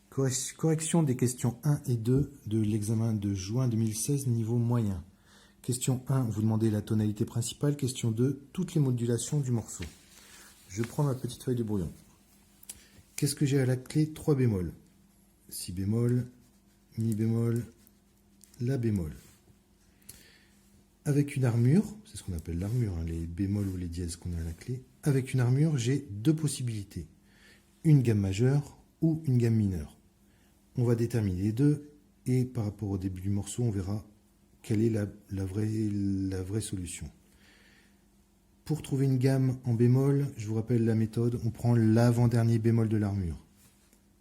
Correction des questions 1 et 2 de l'examen de juin 2016, niveau moyen. Question 1, vous demandez la tonalité principale. Question 2, toutes les modulations du morceau. Je prends ma petite feuille de brouillon. Qu'est-ce que j'ai à la clé? 3 bémols. Si bémol, mi bémol, la bémol. Avec une armure, c'est ce qu'on appelle l'armure, hein, les bémols ou les dièses qu'on a à la clé. Avec une armure, j'ai deux possibilités. Une gamme majeure ou une gamme mineure. On va déterminer les deux et par rapport au début du morceau, on verra quelle est la vraie solution. Pour trouver une gamme en bémol, je vous rappelle la méthode, on prend l'avant-dernier bémol de l'armure.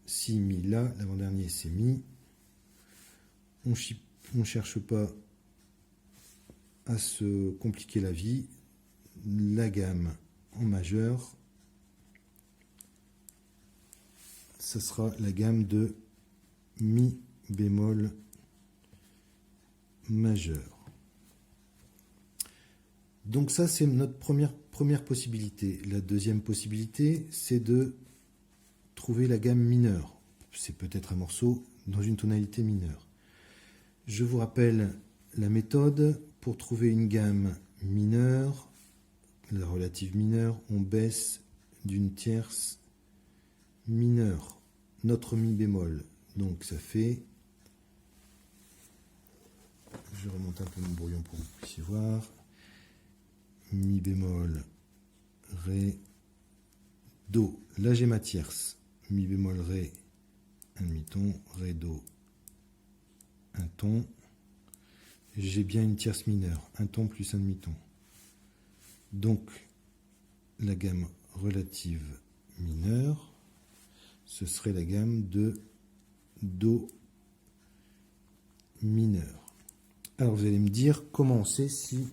Si, mi, la, l'avant-dernier c'est mi. On ne cherche pas à se compliquer la vie. La gamme en majeur, ce sera la gamme de mi bémol majeur. Donc ça, c'est notre première possibilité. La deuxième possibilité, c'est de trouver la gamme mineure. C'est peut-être un morceau dans une tonalité mineure. Je vous rappelle la méthode. Pour trouver une gamme mineure, la relative mineure, on baisse d'une tierce mineure notre mi bémol. Donc ça fait, je remonte un peu mon brouillon pour que vous puissiez voir, mi bémol, ré, do. Là j'ai ma tierce, mi bémol, ré, un demi-ton, ré, do, un ton. J'ai bien une tierce mineure, un ton plus un demi-ton. Donc la gamme relative mineure, ce serait la gamme de do mineur. Alors vous allez me dire comment on sait si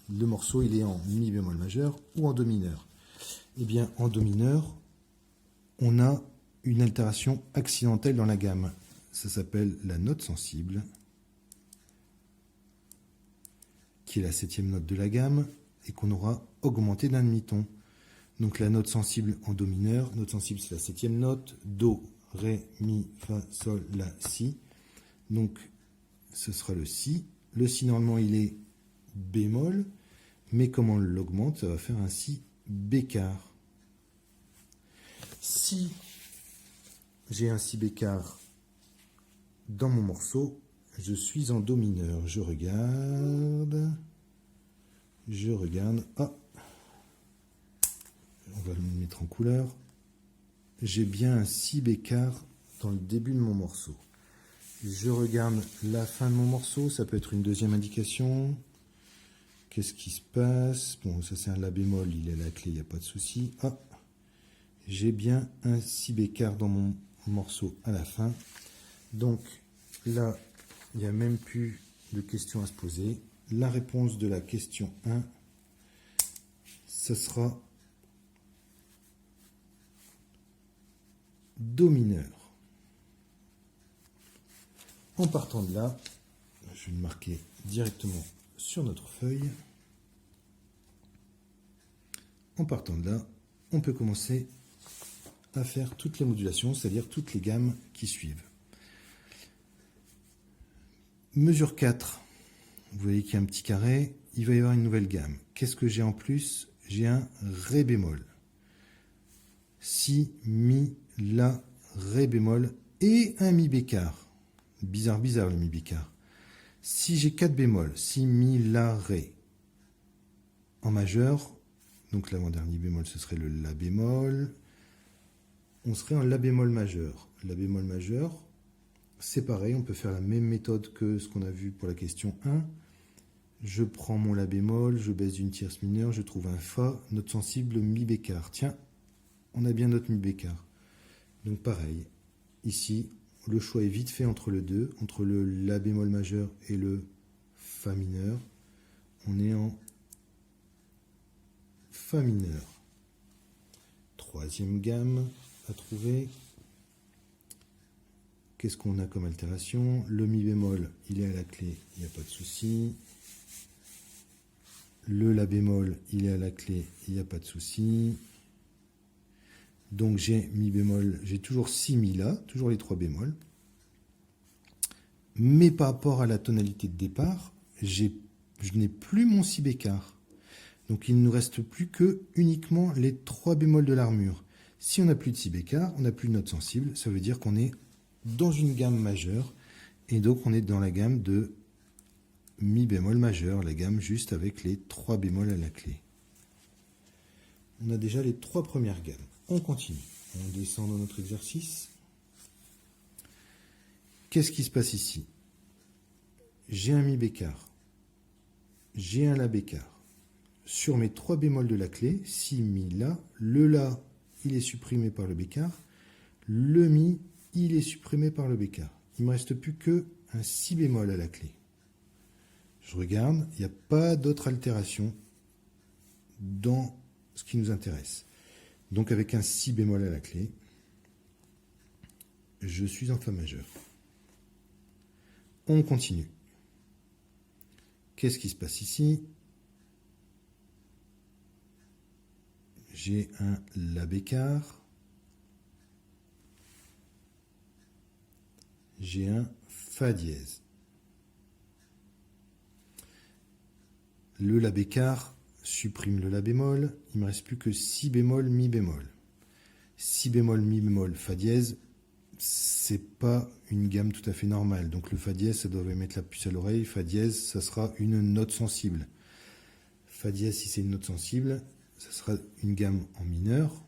le morceau il est en mi bémol majeur ou en do mineur. Eh bien en do mineur, on a une altération accidentelle dans la gamme. Ça s'appelle la note sensible, qui est la 7e note de la gamme et qu'on aura augmenté d'un demi-ton. Donc la note sensible en do mineur, note sensible c'est la 7e note, do, ré, mi, fa, sol, la, si. Donc ce sera le si. Le si normalement il est bémol, mais comme on l'augmente, ça va faire un si bécard. Si j'ai un si bécard dans mon morceau, je suis en do mineur. Je regarde. Ah, on va le mettre en couleur. J'ai bien un si bécard dans le début de mon morceau. Je regarde la fin de mon morceau. Ça peut être une deuxième indication. Qu'est-ce qui se passe? Bon, ça c'est un la bémol. Il est à la clé, il n'y a pas de souci. Ah, j'ai bien un si bécard dans mon morceau à la fin. Donc là, il n'y a même plus de questions à se poser. La réponse de la question 1, ce sera do mineur. En partant de là, je vais le marquer directement sur notre feuille. En partant de là, on peut commencer à faire toutes les modulations, c'est-à-dire toutes les gammes qui suivent. Mesure 4, vous voyez qu'il y a un petit carré, il va y avoir une nouvelle gamme. Qu'est-ce que j'ai en plus? J'ai un ré bémol. Si, mi, la, ré bémol et un mi bécard. Bizarre le mi bécard. Si j'ai 4 bémols, si, mi, la, ré, en majeur, donc l'avant-dernier bémol ce serait le la bémol, on serait en la bémol majeur. La bémol majeur, c'est pareil, on peut faire la même méthode que ce qu'on a vu pour la question 1. Je prends mon la bémol, je baisse d'une tierce mineure, je trouve un fa, note sensible mi bécard. Tiens, on a bien notre mi bécard. Donc pareil, ici, le choix est vite fait entre le 2, entre le la bémol majeur et le fa mineur. On est en fa mineur. Troisième gamme à trouver. Qu'est-ce qu'on a comme altération? Le mi bémol, il est à la clé, il n'y a pas de souci. Le la bémol, il est à la clé, il n'y a pas de souci. Donc j'ai mi bémol, j'ai toujours si mi la, toujours les 3 bémols. Mais par rapport à la tonalité de départ, je n'ai plus mon si bécard. Donc il ne nous reste plus que uniquement les 3 bémols de l'armure. Si on n'a plus de si bécard, on n'a plus de note sensible, ça veut dire qu'on est dans une gamme majeure, et donc on est dans la gamme de mi bémol majeur, la gamme juste avec les 3 bémols à la clé. On a déjà les 3 premières gammes. On continue. On descend dans notre exercice. Qu'est-ce qui se passe ici? J'ai un mi bécard. J'ai un la bécard. Sur mes 3 bémols de la clé, si, mi, la, le la, il est supprimé par le bécard. Le mi, il est supprimé par le bécard. Il ne me reste plus que un si bémol à la clé. Je regarde, il n'y a pas d'autre altération dans ce qui nous intéresse. Donc avec un si bémol à la clé, je suis en fa majeur. On continue. Qu'est-ce qui se passe ici? J'ai un la bécard. J'ai un fa dièse. Le la bécard supprime le la bémol. Il ne me reste plus que si bémol, mi bémol. Si bémol, mi bémol, fa dièse, c'est pas une gamme tout à fait normale. Donc le fa dièse, ça doit mettre la puce à l'oreille. Fa dièse, ça sera une note sensible. Fa dièse, si c'est une note sensible, ça sera une gamme en mineur.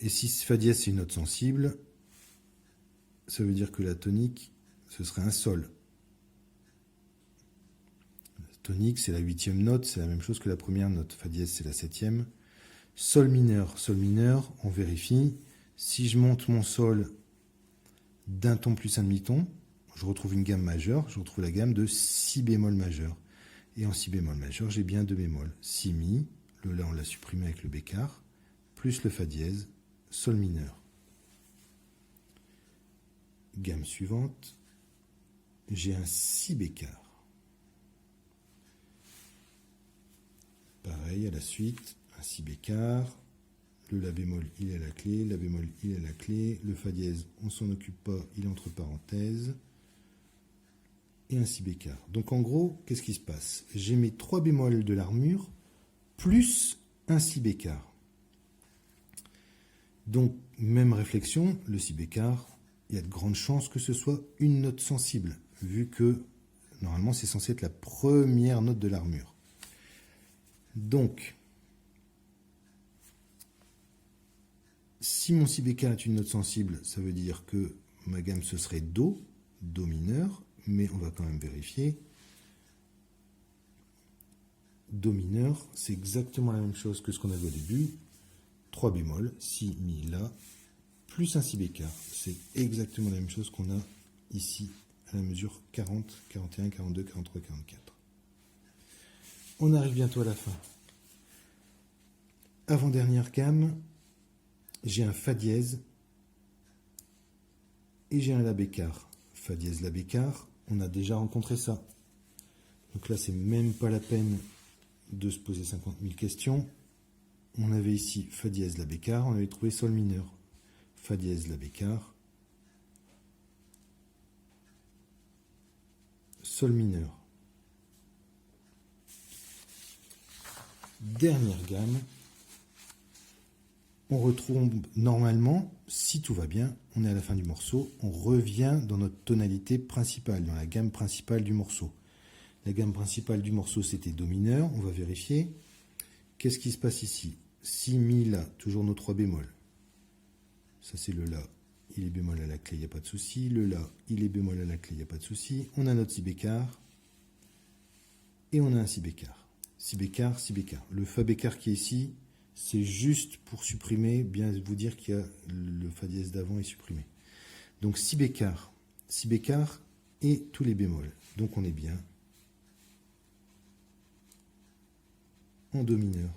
Et si fa dièse, c'est une note sensible, ça veut dire que la tonique, ce serait un sol. La tonique, c'est la 8e note, c'est la même chose que la première note. Fa dièse, c'est la 7e. Sol mineur, on vérifie. Si je monte mon sol d'un ton plus un demi-ton, je retrouve une gamme majeure, je retrouve la gamme de si bémol majeur. Et en si bémol majeur, j'ai bien 2 bémols. Si mi, le la on l'a supprimé avec le bécard, plus le fa dièse, sol mineur. Gamme suivante, j'ai un si bécard. Pareil à la suite, un si bécard, le la bémol il est à la clé, la bémol il est à la clé, le fa dièse on s'en occupe pas, il est entre parenthèses, et un si bécard. Donc en gros, qu'est-ce qui se passe? J'ai mes 3 bémols de l'armure plus un si bécard. Donc même réflexion, le si bécard, il y a de grandes chances que ce soit une note sensible, vu que normalement c'est censé être la première note de l'armure. Donc, si mon si bécard est une note sensible, ça veut dire que ma gamme ce serait do, do mineur, mais on va quand même vérifier. Do mineur, c'est exactement la même chose que ce qu'on avait au début. 3 bémols, si, mi, la, plus un si bécard. C'est exactement la même chose qu'on a ici à la mesure 40, 41, 42, 43, 44. On arrive bientôt à la fin. Avant-dernière gamme, j'ai un fa dièse et j'ai un la bécard. Fa dièse, la bécard, on a déjà rencontré ça. Donc là, c'est même pas la peine de se poser 50 000 questions. On avait ici fa dièse, la bécard, on avait trouvé sol mineur. Fa dièse, la bécard, sol mineur. Dernière gamme, on retrouve normalement, si tout va bien, on est à la fin du morceau, on revient dans notre tonalité principale, dans la gamme principale du morceau. La gamme principale du morceau, c'était do mineur, on va vérifier. Qu'est-ce qui se passe ici? Si, mi, la, toujours nos 3 bémols. Ça c'est le la, il est bémol à la clé, il n'y a pas de souci. Le la, il est bémol à la clé, il n'y a pas de souci. On a notre si bécard et on a un si bécard. Si bécard, si bécard. Le fa bécard qui est ici, c'est juste pour supprimer, bien vous dire qu'il y a le fa dièse d'avant est supprimé. Donc si bécard et tous les bémols. Donc on est bien en do mineur.